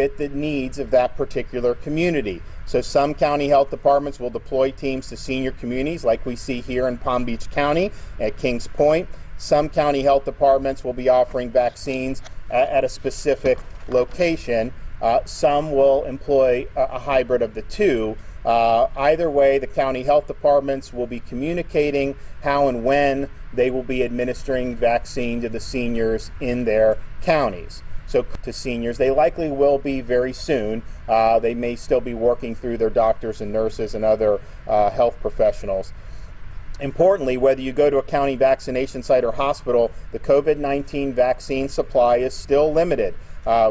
fit the needs of that particular community. So some county health departments will deploy teams to senior communities like we see here in Palm Beach County at Kings Point. Some county health departments will be offering vaccines at a specific location. Some will employ a hybrid of the two. Either way, the county health departments will be communicating how and when they will be administering vaccine to the seniors in their counties. So to seniors, they likely will be very soon. They may still be working through their doctors and nurses and other health professionals. Importantly, whether you go to a county vaccination site or hospital, the COVID-19 vaccine supply is still limited.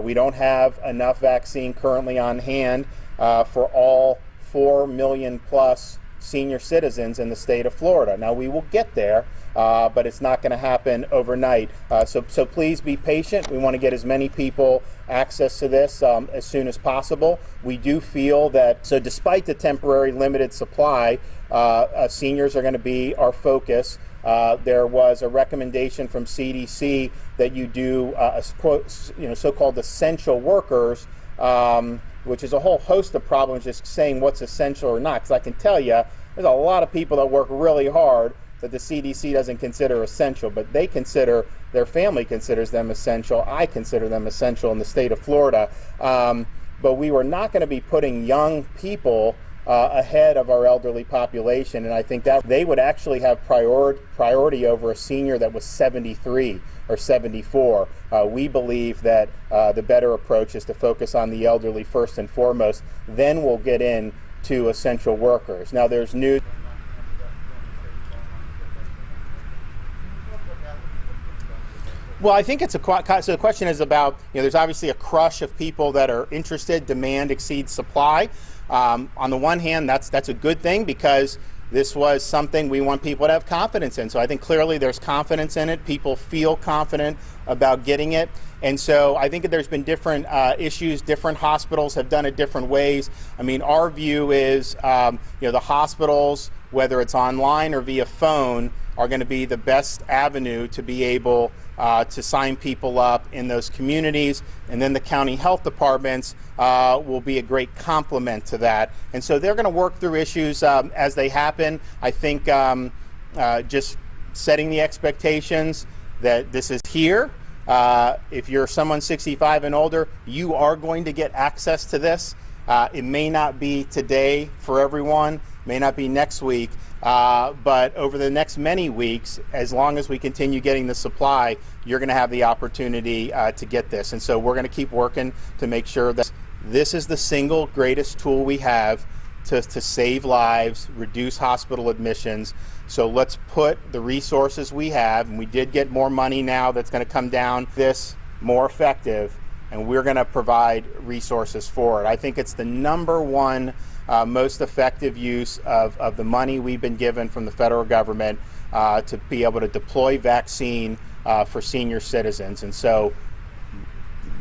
We don't have enough vaccine currently on hand for all 4 million plus senior citizens in the state of Florida. Now we will get there, but it's not going to happen overnight. So please be patient. We want to get as many people access to this as soon as possible. We do feel that, so despite the temporary limited supply, seniors are going to be our focus. There was a recommendation from CDC that you do so-called essential workers, which is a whole host of problems just saying what's essential or not. Because I can tell you, there's a lot of people that work really hard that the CDC doesn't consider essential, but they consider, their family considers them essential. I consider them essential in the state of Florida. But we were not going to be putting young people ahead of our elderly population, and I think that they would actually have priority over a senior that was 73 or 74. We believe that the better approach is to focus on the elderly first and foremost, then we'll get in to essential workers. Now there's news. Well, I think it's so the question is about, there's obviously a crush of people that are interested. Demand exceeds supply. On the one hand, that's a good thing because this was something we want people to have confidence in. So I think clearly there's confidence in it. People feel confident about getting it. And so I think that there's been different issues. Different hospitals have done it different ways. I mean, our view is, the hospitals, whether it's online or via phone, are going to be the best avenue to be able to sign people up in those communities. And then the county health departments will be a great complement to that. And so they're going to work through issues as they happen. I think just setting the expectations that this is here. If you're someone 65 and older, you are going to get access to this. It may not be today for everyone, may not be next week, but over the next many weeks, as long as we continue getting the supply, you're going to have the opportunity to get this. And so we're going to keep working to make sure that this is the single greatest tool we have to save lives, reduce hospital admissions. So let's put the resources we have, and we did get more money now that's going to come down, this more effective, and we're going to provide resources for it. I think it's the number one most effective use of the money we've been given from the federal government to be able to deploy vaccine for senior citizens. And so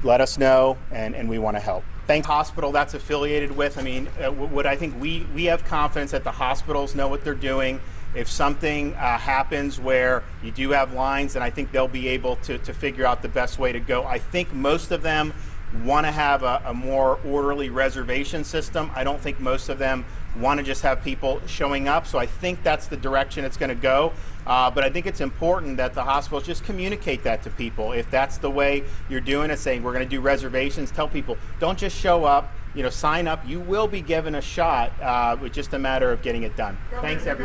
let us know, and we want to help. Thanks. Hospital that's affiliated with, I mean, what I think we have confidence that the hospitals know what they're doing. If something happens where you do have lines, then I think they'll be able to figure out the best way to go. I think most of them want to have a more orderly reservation system. I don't think most of them want to just have people showing up. So I think that's the direction it's going to go. But I think it's important that the hospitals just communicate that to people. If that's the way you're doing it, saying we're going to do reservations, tell people, don't just show up, sign up. You will be given a shot. It's just a matter of getting it done. Thanks, everyone.